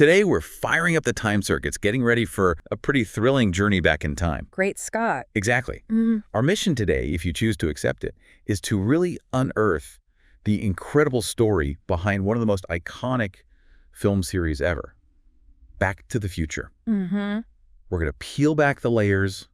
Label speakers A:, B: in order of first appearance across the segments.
A: Today, we're firing up the time circuits, getting ready for a pretty thrilling journey back in time.
B: Great Scott.
A: Exactly. Our mission today, if you choose to accept it, is to really unearth the incredible story behind one of the most iconic film series ever, Back to the Future. We're going to peel back the layers,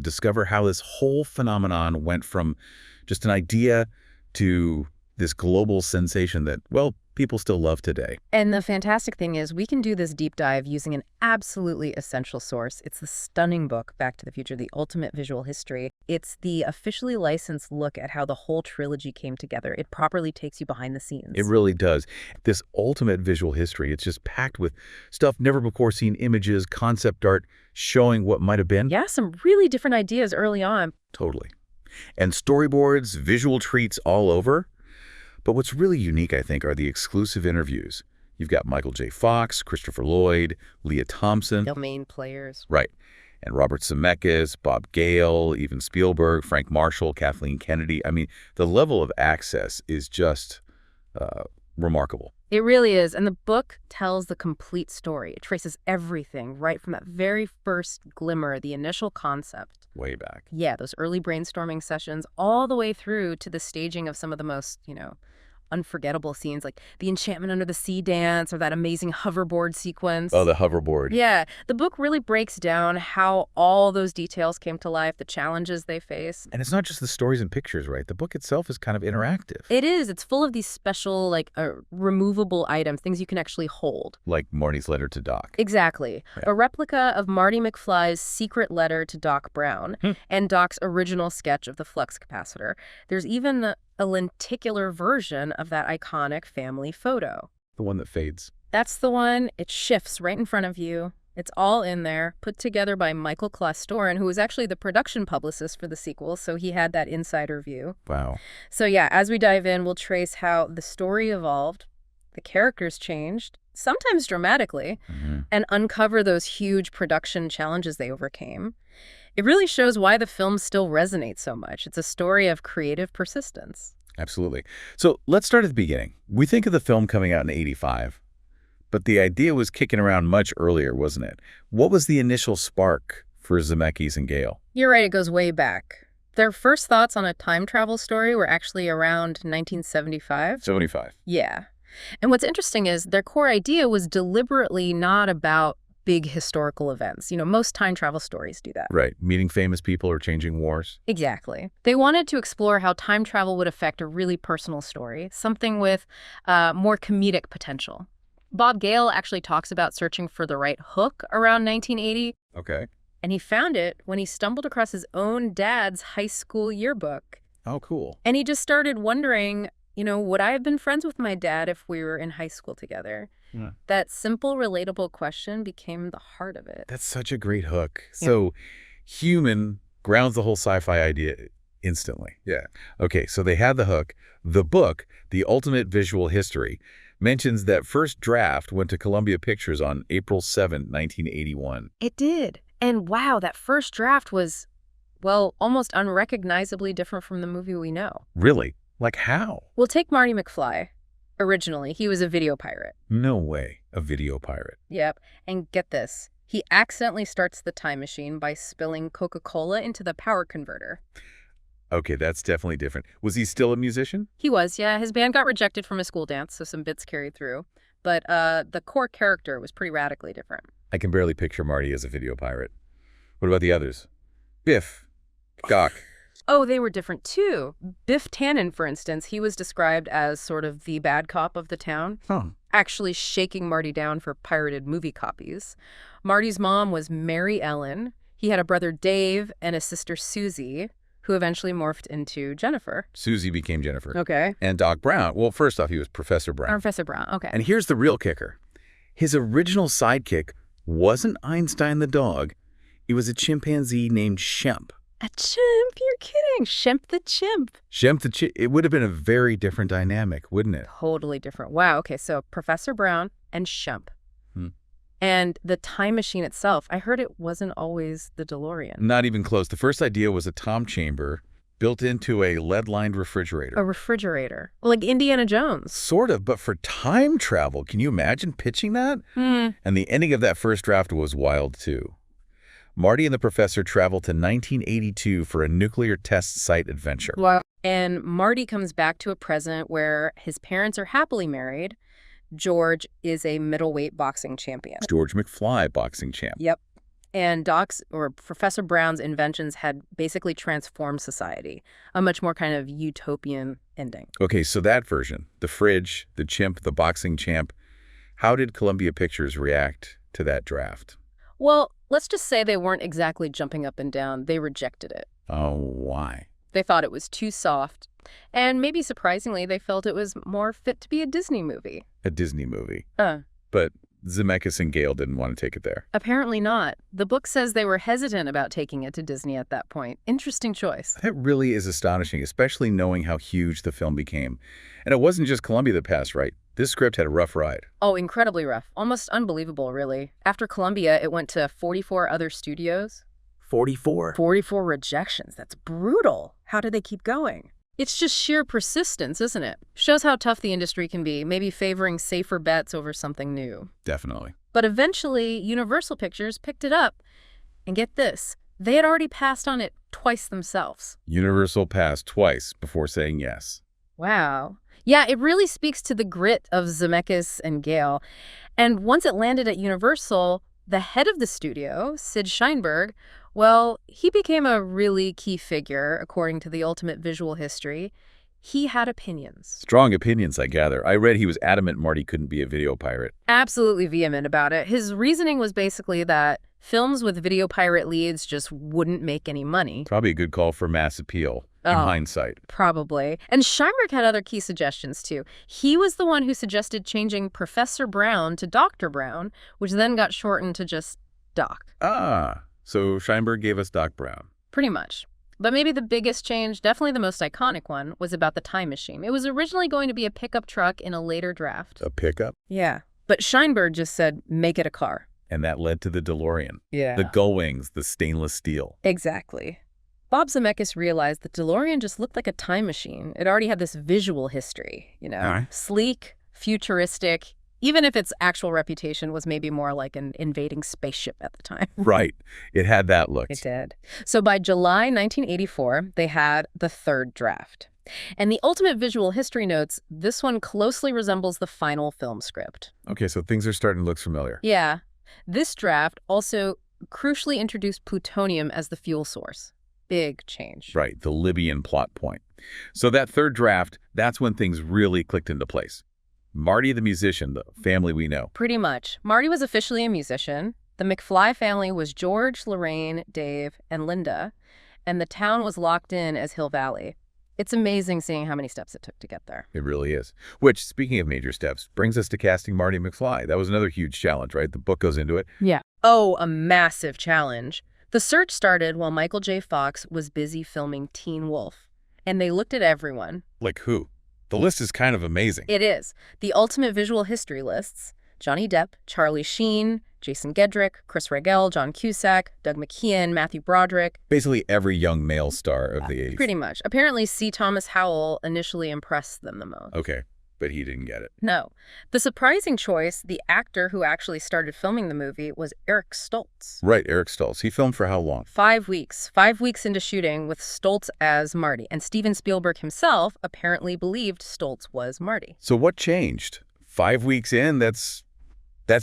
A: discover how this whole phenomenon went from just an idea to this global sensation that, well, people still love today.
B: And the fantastic thing is we can do this deep dive using an absolutely essential source. It's the stunning book, Back to the Future, The Ultimate Visual History. It's the officially licensed look at how the whole trilogy came together. It properly takes you behind the scenes.
A: It really does. This ultimate visual history, it's just packed with stuff never before seen, images, concept art, showing what might have been.
B: Yeah, some really different ideas early on.
A: Totally. And storyboards, visual treats all over. But what's really unique, I think, are the exclusive interviews. You've got Michael J. Fox, Christopher Lloyd, Lea Thompson.
B: The main players.
A: Right. And Robert Zemeckis, Bob Gale, even Spielberg, Frank Marshall, Kathleen Kennedy. I mean, the level of access is just remarkable.
B: It really is. And the book tells the complete story. It traces everything right from that very first glimmer, the initial concept.
A: Way back.
B: Yeah, those early brainstorming sessions, all the way through to the staging of some of the most, unforgettable scenes, like the Enchantment Under the Sea dance or that amazing hoverboard sequence.
A: Oh, the hoverboard.
B: Yeah. The book really breaks down how all those details came to life, the challenges they face.
A: And it's not just the stories and pictures, right? The book itself is kind of interactive.
B: It is. It's full of these special, removable items, things you can actually hold.
A: Like Marty's letter to Doc.
B: Exactly.
A: Yeah.
B: A replica of Marty McFly's secret letter to Doc Brown and Doc's original sketch of the Flux capacitor. There's even a lenticular version of that iconic family photo.
A: The one that fades.
B: That's the one. It shifts right in front of you. It's all in there, put together by Michael Klastorin, who was actually the production publicist for the sequel, so he had that insider view.
A: Wow.
B: So yeah, as we dive in, we'll trace how the story evolved, the characters changed, sometimes dramatically, and uncover those huge production challenges they overcame. It really shows why the film still resonates so much. It's a story of creative persistence.
A: Absolutely. So let's start at the beginning. We think of the film coming out in '85, but the idea was kicking around much earlier, wasn't it? What was the initial spark for Zemeckis and Gale?
B: You're right, it goes way back. Their first thoughts on a time travel story were actually around 1975.
A: 75.
B: Yeah. And what's interesting is their core idea was deliberately not about big historical events. Most time travel stories do that.
A: Right. Meeting famous people or changing wars.
B: Exactly. They wanted to explore how time travel would affect a really personal story, something with more comedic potential. Bob Gale actually talks about searching for the right hook around 1980.
A: Okay.
B: And he found it when he stumbled across his own dad's high school yearbook.
A: Oh, cool.
B: And he just started wondering, would I have been friends with my dad if we were in high school together? Yeah. That simple, relatable question became the heart of it.
A: That's such a great hook. So human grounds the whole sci-fi idea instantly. Yeah. Okay, so they had the hook. The book, The Ultimate Visual History, mentions that first draft went to Columbia Pictures on April 7, 1981.
B: It did. And wow, that first draft was, almost unrecognizably different from the movie we know.
A: Really? Like how?
B: Well, take Marty McFly. Originally, he was a video pirate.
A: No way, a video pirate.
B: Yep. And get this. He accidentally starts the time machine by spilling Coca-Cola into the power converter.
A: Okay, that's definitely different. Was he still a musician?
B: He was, yeah. His band got rejected from a school dance, so some bits carried through. But the core character was pretty radically different.
A: I can barely picture Marty as a video pirate. What about the others? Biff, Doc.
B: Oh, they were different too. Biff Tannen, for instance, he was described as sort of the bad cop of the town, actually shaking Marty down for pirated movie copies. Marty's mom was Mary Ellen. He had a brother Dave and a sister Susie, who eventually morphed into Jennifer.
A: Susie became Jennifer.
B: Okay.
A: And Doc Brown, well, first off, he was Professor Brown.
B: Professor Brown, okay.
A: And here's the real kicker. His original sidekick wasn't Einstein the dog. It was a chimpanzee named Shemp.
B: A chimp? You're kidding. Shemp the chimp.
A: Shemp the chimp. It would have been a very different dynamic, wouldn't it?
B: Totally different. Wow. Okay, so Professor Brown and Shemp. And the time machine itself, I heard it wasn't always the DeLorean.
A: Not even close. The first idea was a Tom chamber built into a lead-lined refrigerator.
B: A refrigerator. Like Indiana Jones.
A: Sort of, but for time travel. Can you imagine pitching that? And the ending of that first draft was wild, too. Marty and the professor travel to 1982 for a nuclear test site adventure.
B: Wow. And Marty comes back to a present where his parents are happily married. George is a middleweight boxing champion.
A: George McFly, boxing champ.
B: Yep. And Professor Brown's inventions had basically transformed society. A much more kind of utopian ending.
A: Okay, so that version, the fridge, the chimp, the boxing champ, how did Columbia Pictures react to that draft?
B: Well, let's just say they weren't exactly jumping up and down. They rejected it.
A: Oh, why?
B: They thought it was too soft. And maybe surprisingly, they felt it was more fit to be a Disney movie.
A: A Disney movie. But Zemeckis and Gale didn't want to take it there.
B: Apparently not. The book says they were hesitant about taking it to Disney at that point. Interesting choice.
A: That really is astonishing, especially knowing how huge the film became. And it wasn't just Columbia that passed right. This script had a rough ride.
B: Oh, incredibly rough. Almost unbelievable, really. After Columbia, it went to 44 other studios.
C: 44?
B: 44 rejections. That's brutal. How did they keep going? It's just sheer persistence, isn't it? Shows how tough the industry can be, maybe favoring safer bets over something new.
A: Definitely.
B: But eventually, Universal Pictures picked it up. And get this, they had already passed on it twice themselves.
A: Universal passed twice before saying yes.
B: Wow. Yeah, it really speaks to the grit of Zemeckis and Gale. And once it landed at Universal, the head of the studio, Sid Sheinberg, well, he became a really key figure, according to the Ultimate Visual History. He had opinions.
A: Strong opinions, I gather. I read he was adamant Marty couldn't be a video pirate.
B: Absolutely vehement about it. His reasoning was basically that films with video pirate leads just wouldn't make any money.
A: Probably a good call for mass appeal, in hindsight.
B: Probably. And Sheinberg had other key suggestions, too. He was the one who suggested changing Professor Brown to Dr. Brown, which then got shortened to just Doc.
A: So Sheinberg gave us Doc Brown.
B: Pretty much. But maybe the biggest change, definitely the most iconic one, was about the time machine. It was originally going to be a pickup truck in a later draft.
A: A pickup?
B: Yeah. But Sheinberg just said, make it a car.
A: And that led to the DeLorean.
B: Yeah.
A: The gull wings, the stainless steel.
B: Exactly. Bob Zemeckis realized the DeLorean just looked like a time machine. It already had this visual history, you know,
A: right.
B: Sleek, futuristic, even if its actual reputation was maybe more like an invading spaceship at the time.
A: Right. It had that look.
B: It did. So by July 1984, they had the third draft. And the Ultimate Visual History notes, this one closely resembles the final film script.
A: Okay, so things are starting to look familiar.
B: Yeah. This draft also crucially introduced plutonium as the fuel source. Big change.
A: Right, the Libyan plot point. So that third draft, that's when things really clicked into place. Marty the musician, the family we know.
B: Pretty much. Marty was officially a musician. The McFly family was George, Lorraine, Dave, and Linda. And the town was locked in as Hill Valley. It's amazing seeing how many steps it took to get there.
A: It really is. Which, speaking of major steps, brings us to casting Marty McFly. That was another huge challenge, right? The book goes into it.
B: Yeah. Oh, a massive challenge. The search started while Michael J. Fox was busy filming Teen Wolf. And they looked at everyone.
A: Like who? The list is kind of amazing.
B: It is. The Ultimate Visual History lists Johnny Depp, Charlie Sheen, Jason Gedrick, Chris Regal, John Cusack, Doug McKeon, Matthew Broderick.
A: Basically every young male star of the 80s.
B: Pretty much. Apparently, C. Thomas Howell initially impressed them the most.
A: Okay, but he didn't get it.
B: No. The surprising choice, the actor who actually started filming the movie, was Eric Stoltz.
A: Right, Eric Stoltz. He filmed for how long?
B: 5 weeks. 5 weeks into shooting with Stoltz as Marty. And Steven Spielberg himself apparently believed Stoltz was Marty.
A: So what changed? 5 weeks in, that's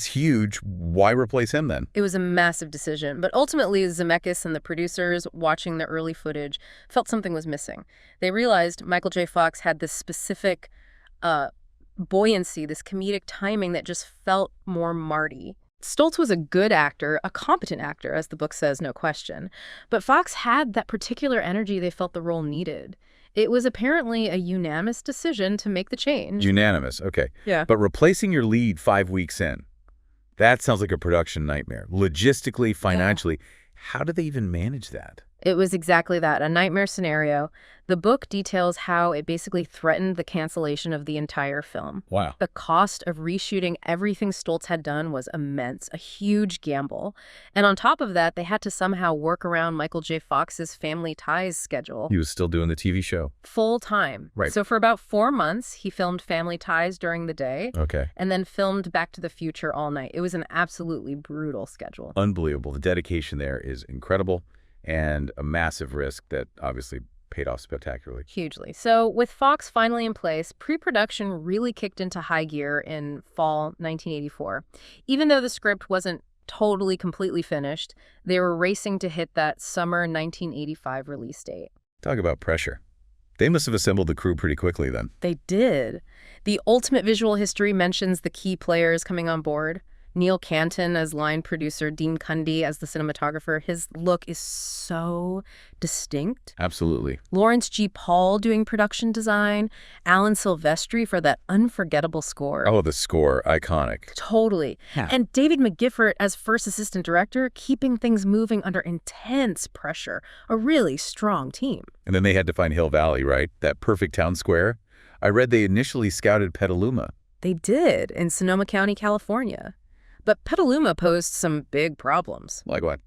A: huge. Why replace him then?
B: It was a massive decision, but ultimately Zemeckis and the producers, watching the early footage, felt something was missing. They realized Michael J. Fox had this specific buoyancy, this comedic timing that just felt more Marty. Stoltz was a good actor, a competent actor, as the book says, no question. But Fox had that particular energy they felt the role needed. It was apparently a unanimous decision to make the change.
A: Unanimous, okay.
B: Yeah.
A: But replacing your lead 5 weeks in, that sounds like a production nightmare. Logistically, financially, How did they even manage that?
B: It was exactly that, a nightmare scenario. The book details how it basically threatened the cancellation of the entire film.
A: Wow.
B: The cost of reshooting everything Stoltz had done was immense, a huge gamble. And on top of that, they had to somehow work around Michael J. Fox's Family Ties schedule.
A: He was still doing the TV show.
B: Full time.
A: Right.
B: So for about 4 months, he filmed Family Ties during the day.
A: Okay.
B: And then filmed Back to the Future all night. It was an absolutely brutal schedule.
A: Unbelievable. The dedication there is incredible and a massive risk that obviously paid off spectacularly.
B: Hugely. So with Fox finally in place, pre-production really kicked into high gear in fall 1984. Even though the script wasn't totally completely finished, they were racing to hit that summer 1985 release date.
A: Talk about pressure. They must have assembled the crew pretty quickly then.
B: They did. The Ultimate Visual History mentions the key players coming on board. Neil Canton as line producer, Dean Cundy as the cinematographer. His look is so distinct.
A: Absolutely.
B: Lawrence G. Paul doing production design. Alan Silvestri for that unforgettable score.
A: Oh, the score. Iconic.
B: Totally.
A: Yeah.
B: And David McGiffert as first assistant director, keeping things moving under intense pressure. A really strong team.
A: And then they had to find Hill Valley, right? That perfect town square. I read they initially scouted Petaluma.
B: They did, in Sonoma County, California. But Petaluma posed some big problems.
A: Like what?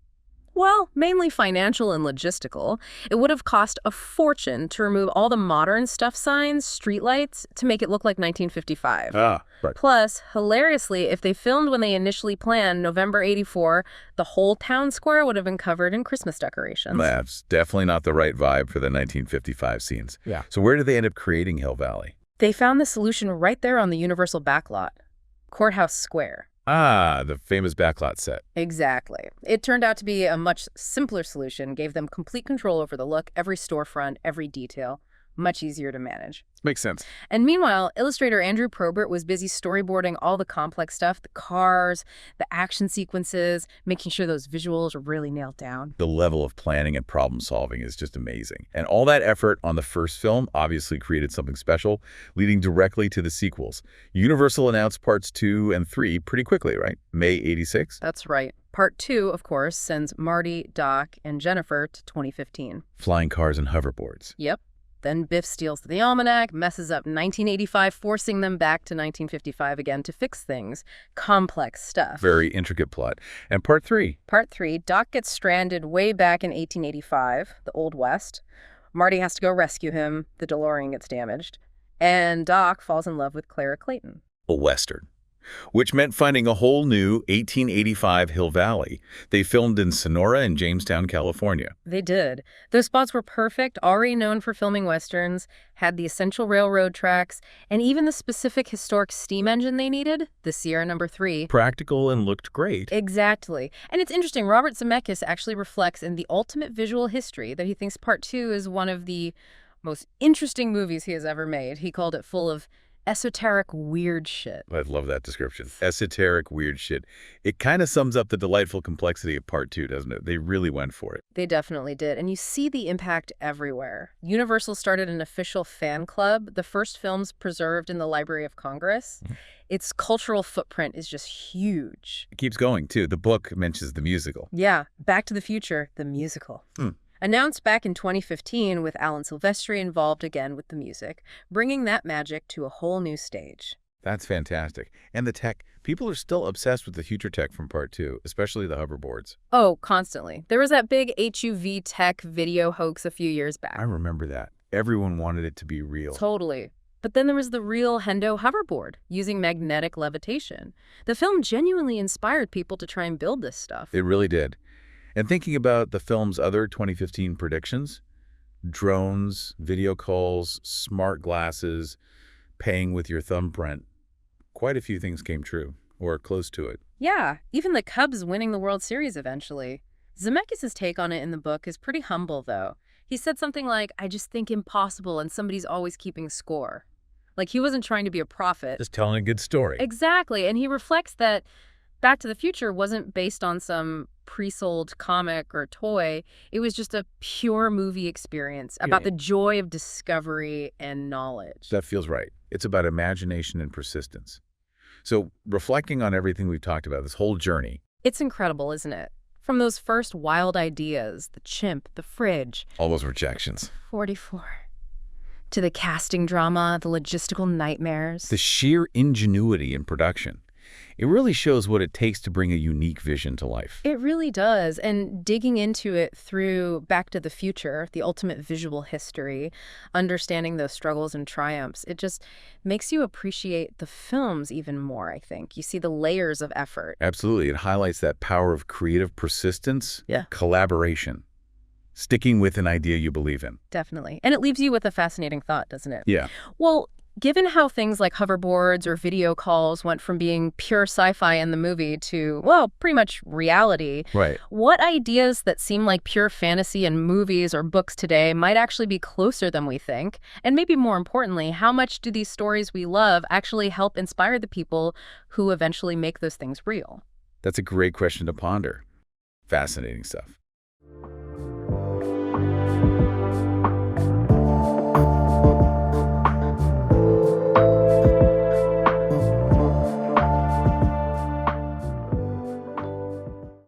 B: Well, mainly financial and logistical. It would have cost a fortune to remove all the modern stuff signs, streetlights, to make it look like 1955.
A: Ah, right.
B: Plus, hilariously, if they filmed when they initially planned, November 84, the whole town square would have been covered in Christmas decorations.
A: That's definitely not the right vibe for the 1955 scenes.
C: Yeah.
A: So where did they end up creating Hill Valley?
B: They found the solution right there on the Universal backlot, Courthouse Square.
A: Ah, the famous backlot set.
B: Exactly. It turned out to be a much simpler solution, gave them complete control over the look, every storefront, every detail. Much easier to manage.
A: Makes sense.
B: And meanwhile, illustrator Andrew Probert was busy storyboarding all the complex stuff, the cars, the action sequences, making sure those visuals are really nailed down.
A: The level of planning and problem solving is just amazing. And all that effort on the first film obviously created something special, leading directly to the sequels. Universal announced parts 2 and 3 pretty quickly, right? May 86?
B: That's right. Part 2, of course, sends Marty, Doc, and Jennifer to 2015.
A: Flying cars and hoverboards.
B: Yep. Then Biff steals the almanac, messes up 1985, forcing them back to 1955 again to fix things. Complex stuff.
A: Very intricate plot. And part 3?
B: Part 3, Doc gets stranded way back in 1885, the Old West. Marty has to go rescue him. The DeLorean gets damaged. And Doc falls in love with Clara Clayton.
A: A Western. Which meant finding a whole new 1885 Hill Valley. They filmed in Sonora and Jamestown, California.
B: They did. Those spots were perfect, already known for filming Westerns, had the essential railroad tracks, and even the specific historic steam engine they needed, the Sierra No. 3.
A: Practical and looked great.
B: Exactly. And it's interesting, Robert Zemeckis actually reflects in The Ultimate Visual History that he thinks Part 2 is one of the most interesting movies he has ever made. He called it full of esoteric weird shit.
A: I love that description. Esoteric weird shit. It kind of sums up the delightful complexity of part 2, doesn't it? They really went for it.
B: They definitely did. And you see the impact everywhere. Universal started an official fan club. The first film's preserved in the Library of Congress. Its cultural footprint is just huge.
A: It keeps going, too. The book mentions the musical.
B: Yeah. Back to the Future, the musical. Announced back in 2015 with Alan Silvestri involved again with the music, bringing that magic to a whole new stage.
A: That's fantastic. And the tech. People are still obsessed with the future tech from part 2, especially the hoverboards.
B: Oh, constantly. There was that big HUV tech video hoax a few years back.
A: I remember that. Everyone wanted it to be real.
B: Totally. But then there was the real Hendo hoverboard, using magnetic levitation. The film genuinely inspired people to try and build this stuff.
A: It really did. And thinking about the film's other 2015 predictions, drones, video calls, smart glasses, paying with your thumbprint, quite a few things came true, or close to it.
B: Yeah, even the Cubs winning the World Series eventually. Zemeckis' take on it in the book is pretty humble, though. He said something like, I just think impossible and somebody's always keeping score. Like he wasn't trying to be a prophet.
A: Just telling a good story.
B: Exactly, and he reflects that Back to the Future wasn't based on some pre-sold comic or toy. It was just a pure movie experience about the joy of discovery and knowledge.
A: That feels right. It's about imagination and persistence. So reflecting on everything we've talked about, this whole journey.
B: It's incredible, isn't it? From those first wild ideas, the chimp, the fridge.
A: All those rejections.
B: 44. To the casting drama, the logistical nightmares.
A: The sheer ingenuity in production. It really shows what it takes to bring a unique vision to life.
B: It really does. And digging into it through Back to the Future, the ultimate visual history, understanding those struggles and triumphs, it just makes you appreciate the films even more, I think. You see the layers of effort.
A: Absolutely. It highlights that power of creative persistence,
B: Yeah.
A: collaboration, sticking with an idea you believe in.
B: Definitely. And it leaves you with a fascinating thought, doesn't it?
A: Yeah.
B: Well, given how things like hoverboards or video calls went from being pure sci-fi in the movie to, well, pretty much reality,
A: Right.
B: what ideas that seem like pure fantasy in movies or books today might actually be closer than we think? And maybe more importantly, how much do these stories we love actually help inspire the people who eventually make those things real?
A: That's a great question to ponder. Fascinating stuff.